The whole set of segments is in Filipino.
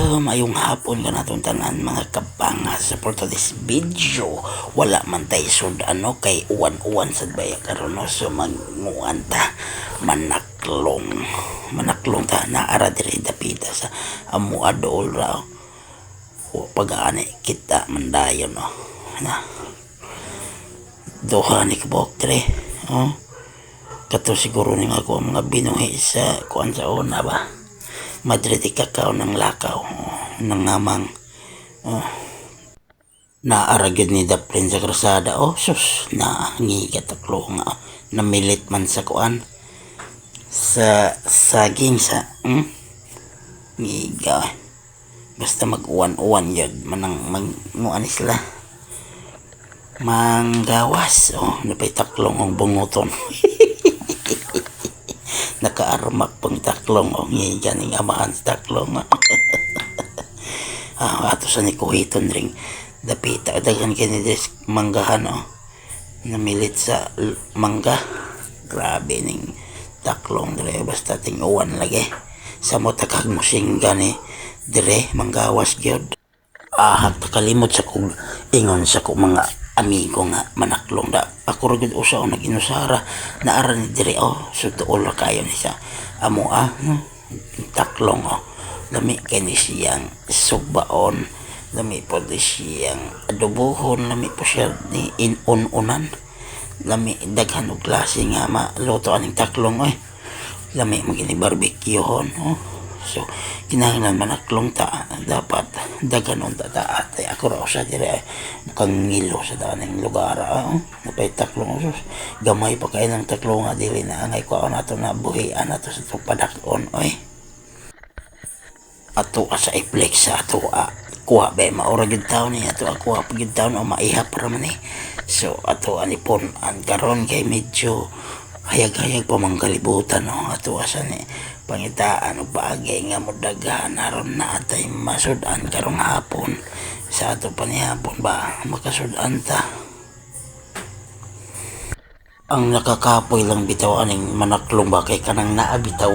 Mayong hapon ka natong tanan mga kapangas sa for this video. Wala man tayo sud kay uwan-uwan sa baya karon no, so manguan ta manaklong ta naara diri dapita sa amo adol raw. O pag-ani kita mandayon no. Na. Doha ni kabok diri. Oh. Kato siguro ni ako mga binuhi sa kuan sa una ba. Madrid kakao ng lakaw ng ngamang naaragid ni Daplin sa krasada sus na ngigat aklo nga namilit man sa kuan sa saging sa ngiga basta mag-uwan-uwan yun manang mag-uwan sila manggawas napay taklong ang bunguton nakaarmak pang taklong ngayon ng amahan sa taklong ato sa nikuhiton ring dapita dagan kinides manggahan namilit sa mangga grabe ning taklong dire basta ting uwan lagi sa mo takag musing gani dire manggawas gyud kalimot sa kog ingon sa kog mga amigo nga manaklong da ako ragid usa o naginusara naara ni dire so tuol kayo ni sa amo taklong lami kay ni siyang sugbaon lami po di siyang adobohon lami po siya ni inununan lami daghan og klase nga maluto aning taklong lami magini barbecuehon so kinahanglan manaklong ta dapat daganon ta at ako raw sa dire mukhang ngilo sa daning lugar napay taklong sus gamay pa kay ng taklong nga dili na angay ko nato na buhian nato sa tupadakon ato sa iflex sa ato kuha ba maura gid taon ni ato kuha pagid taon maihap ra man so ato anipon ang karon kay medyo hayag-hayag pa mang kalibutan ato asa ni pangitaan og bagay nga modaghan aron na atay masudan karong hapon sa ato pa ni hapon ba makasudan ta ang nakakapoy lang bitaw aning manaklong ba kay kanang naa bitaw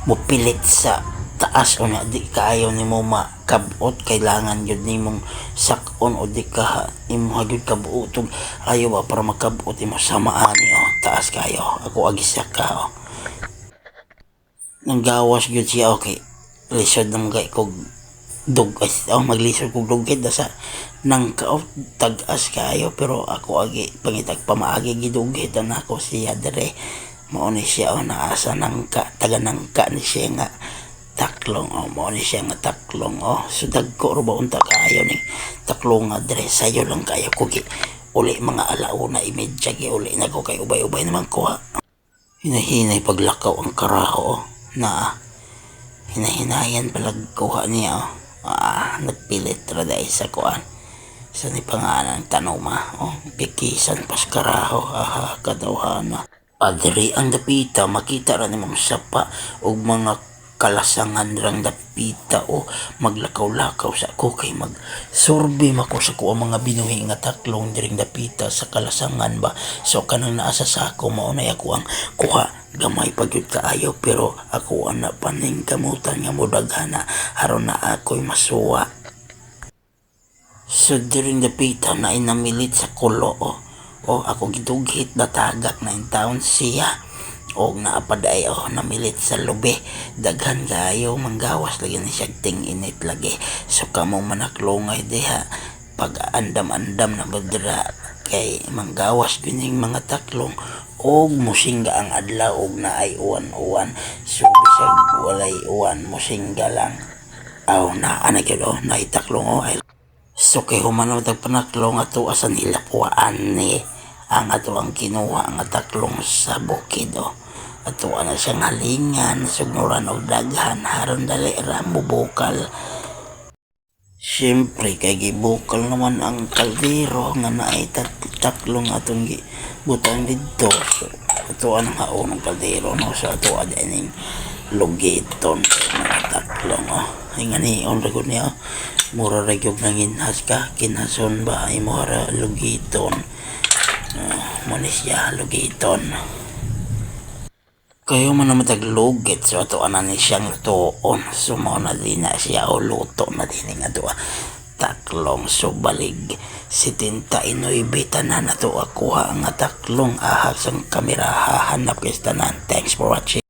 mupilit sa taas na di kaayo nimo makabot kailangan jud nimong sakon o di ka imo gyud kabuotog ayo ba para makabot imo samaani taas kayo ako agisak ka nanggawas gyud siya okay lisod nang gay kog dugas maglisod kog dugid sa nang tagas kayo pero ako agi pangitag pamaagi gidugid na ako siya dire mao ni siya naasa nangka taga nangka ni siya nga taklong mao ni siya nga taklong so dagko ro ba unta kayo ni taklong nga dire sayo lang kayo ko uli mga alauna imedya uli na ko kay ubay-ubay naman ko hinahinay paglakaw ang karaho na hinahinayan palag kuha niya nagpilit ra dai sa kuan sa ni pangalan tanoma pikisan pas karaho kadawhana adiri ang dapita makita ra nimong sapa og mga kalasangan rang dapita maglakaw-lakaw sa ako kay magsurbi mako sa ko mga binuhi nga taklong diring dapita sa kalasangan ba so kanang naasa sa ako mao na ako ang kuha gamay pagyud kaayo pero ako ana paning kamutan nga modaghana aron na ako'y masuwa so diring dapita na inamilit sa kulo ako gidugit natagak na in town siya og naapaday namilit sa lube daghan kayo manggawas lagi ni siya init lagi so kamo manaklongay diha pag andam-andam na badra kay manggawas gining mga taklong og musingga ang adlaw og naay uwan-uwan so bisag walay uwan musingga lang na ana gyud naay taklong so kay humanaw tag panaklong ato asa nila puan ni ang ato ang kinuha nga taklong sa bukid ato ana siyang halingan sugnuran og daghan haron dali ra mubukal siyempre kay gibukal naman ang kaldero nga naay taklong atong butang didto so ato ang haon ng kaldero so ato ning lugiton mga taklong ay nga ni on ragod niya mura ragyog nanginhas ka kinason ba ay mura lugiton mo ni siya lugiton Kayo man naman taglugit so ato ana ni siyang lutoon. So mao na din na siya o luto na din nga doa. Taklong subalig 79 tanan na to ako nga taklong ahag sang kamera hahanap kay tanan. Thanks for watching.